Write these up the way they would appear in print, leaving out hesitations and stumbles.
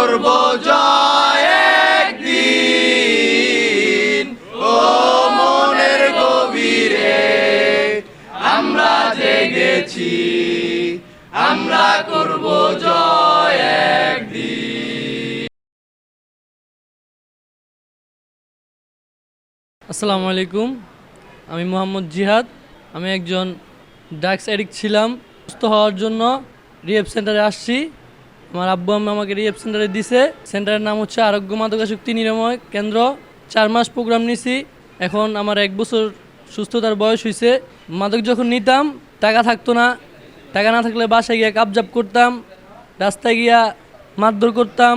করব জয় একদিন, ও মনের গভীরে আমরা জেগেছি, আমরা করব জয় একদিন। আসসালামু আলাইকুম, আমি মোহাম্মদ জিহাদ। আমি একজন ড্রাগস অ্যাডিক্ট ছিলাম। সুস্থ হওয়ার জন্য রিহেব সেন্টারে আসছি। আমার আব্বু আম্মা আমাকে রিহেব সেন্টারে দিছে। সেন্টারের নাম হচ্ছে আরোগ্য মাদকাসক্তি নিরাময় কেন্দ্র। 4 মাস প্রোগ্রাম নিছি। এখন আমার 1 বছর সুস্থতার বয়স হয়েছে। মাদক যখন নিতাম টাকা থাকতো না, টাকা না থাকলে বাসায় গিয়ে কাবজাব করতাম, রাস্তায় গিয়া মারধর করতাম,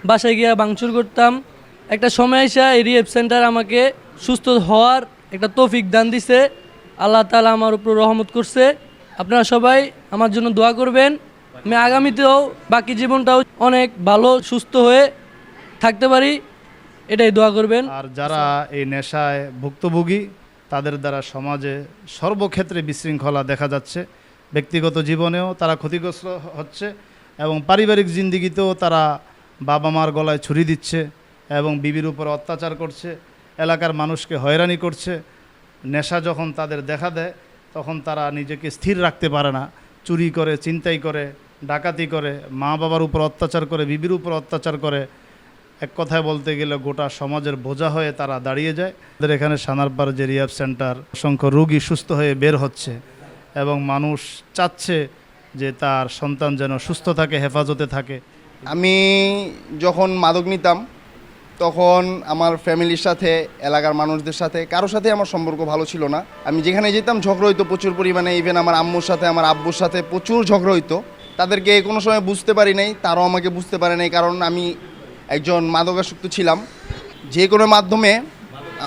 বাসায় গিয়া ভাঙচুর করতাম। একটা সময় এসে এই রিহেব সেন্টার আমাকে সুস্থ হওয়ার একটা তৌফিক দান দিছে। আল্লাহ তাআলা আমার উপর রহমত করছে। আপনারা সবাই আমার জন্য দোয়া করবেন। আমি আগামীতেও বাকি জীবনটাও অনেক ভালো সুস্থ হয়ে থাকতে পারি, এটাই দোয়া করবেন। আর যারা এই নেশায় ভুক্তভোগী তাদের দ্বারা সমাজে সর্বক্ষেত্রে বিশৃঙ্খলা দেখা যাচ্ছে। ব্যক্তিগত জীবনেও তারা ক্ষতিগ্রস্ত হচ্ছে এবং পারিবারিক জিন্দিগিতেও তারা বাবা মার গলায় ছুরি দিচ্ছে এবং বিবির উপর অত্যাচার করছে, এলাকার মানুষকে হয়রানি করছে। নেশা যখন তাদের দেখা দেয় তখন তারা নিজেকে স্থির রাখতে পারে না, চুরি করে, ছিনতাই করে, ডাকাতি করে, মা বাবার উপর অত্যাচার করে, বিবির উপর অত্যাচার করে। এক কথায় বলতে গেলে গোটা সমাজের বোঝা হয়ে তারা দাঁড়িয়ে যায়। আমাদের এখানে সানারপাড় যে রিহাব সেন্টার, অসংখ্য রোগী সুস্থ হয়ে বের হচ্ছে এবং মানুষ চাচ্ছে যে তার সন্তান যেন সুস্থ থাকে, হেফাজতে থাকে। আমি যখন মাদক নিতাম তখন আমার ফ্যামিলির সাথে, এলাকার মানুষদের সাথে কারোর সাথে আমার সম্পর্ক ভালো ছিল না। আমি যেখানে যেতাম ঝগড়া হইতো প্রচুর পরিমাণে। ইভেন আমার আম্মুর সাথে, আমার আব্বুর সাথে প্রচুর ঝগড়া হইতো। তাদেরকে কোনো সময় বুঝতে পারি নাই, তারাও আমাকে বুঝতে পারে নাই, কারণ আমি একজন মাদকাসক্ত ছিলাম। যে কোনো মাধ্যমে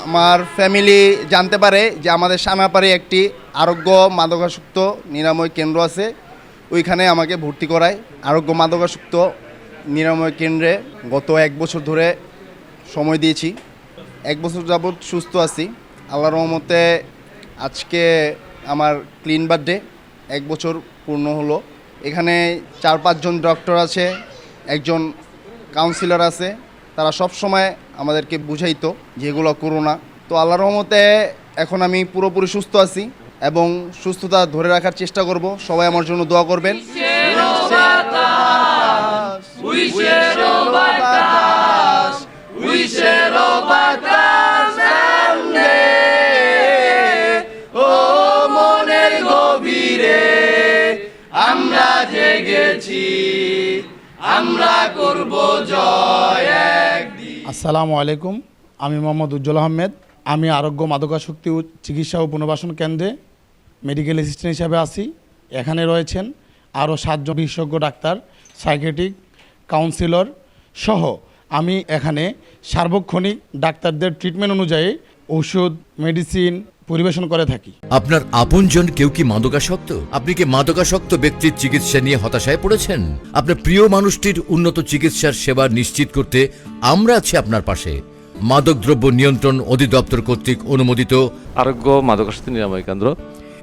আমার ফ্যামিলি জানতে পারে যে আমাদের সানাপাড়ে একটি আরোগ্য মাদকাসক্ত নিরাময় কেন্দ্র আছে। ওইখানে আমাকে ভর্তি করায়। আরোগ্য মাদকাসক্ত নিরাময় কেন্দ্রে গত 1 বছর ধরে সময় দিয়েছি। 1 বছর যাবৎ সুস্থ আছি আল্লাহর রহমতে। আজকে আমার ক্লিন বার্থডে, 1 বছর পূর্ণ হলো। এখানে 4-5 জন ডক্টর আছে, একজন কাউন্সিলর আছে। তারা সব সময় আমাদেরকে বুঝাইতো যে এগুলো করো না। তো আল্লাহর রহমতে এখন আমি পুরোপুরি সুস্থ আছি এবং সুস্থতা ধরে রাখার চেষ্টা করব। সবাই আমার জন্য দোয়া করবেন। ও মনের গভীরে আমরা জেগেছি, আমরা করব জয় একদিন। আসসালামু আলাইকুম, আমি মোহাম্মদ উজ্জ্বল আহমেদ। আমি আরোগ্য মাদকাসক্তি চিকিৎসা ও পুনর্বাসন কেন্দ্রে মেডিকেল অ্যাসিস্ট্যান্ট হিসাবে আছি। এখানে রয়েছেন আরও 7 জন বিশেষজ্ঞ ডাক্তার, সাইকিয়াট্রিক, কাউন্সিলর সহ। আমি এখানে সার্বক্ষণিক ডাক্তারদের ট্রিটমেন্ট অনুযায়ী ওষুধ, মেডিসিন পরিবেশন করে থাকি। আপনার আপনজন কেউ কি মাদকাসক্ত? আপনি কি মাদকাসক্ত ব্যক্তির চিকিৎসা নিয়ে হতাশায় পড়েছেন? আপনার প্রিয় মানুষটির উন্নত চিকিৎসার সেবা নিশ্চিত করতে আমরা আছি আপনার পাশে। মাদকদ্রব্য নিয়ন্ত্রণ অধিদপ্তর কর্তৃক অনুমোদিত আরোগ্য মাদকাসক্তি নিরাময় কেন্দ্র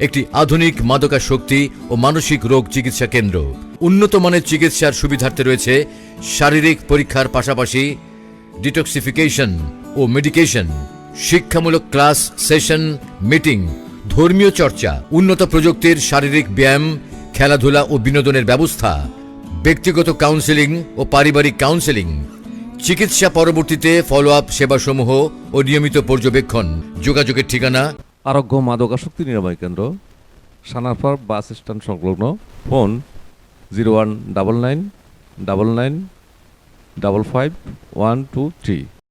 একটি আধুনিক মাদকাসক্তি ও মানসিক রোগ চিকিৎসা কেন্দ্র। উন্নত মানের চিকিৎসার সুবিধার্থে রয়েছে শারীরিক পরীক্ষার পাশাপাশি ডিটক্সিফিকেশন ও মেডিকেশন, শিক্ষামূলক ক্লাস, সেশন, মিটিং, ধর্মীয় চর্চা, উন্নত প্রযুক্তির শারীরিক ব্যায়াম, খেলাধুলা ও বিনোদনের ব্যবস্থা, ব্যক্তিগত কাউন্সেলিং ও পারিবারিক কাউন্সেলিং, চিকিৎসা পরবর্তীতে ফলো আপ সেবাসমূহ ও নিয়মিত পর্যবেক্ষণ। যোগাযোগের ঠিকানা আরোগ্য মাদকাসক্তি নিরাময় কেন্দ্র, সানারপাড় বাস স্ট্যান্ড সংলগ্ন। ফোন 019999555123।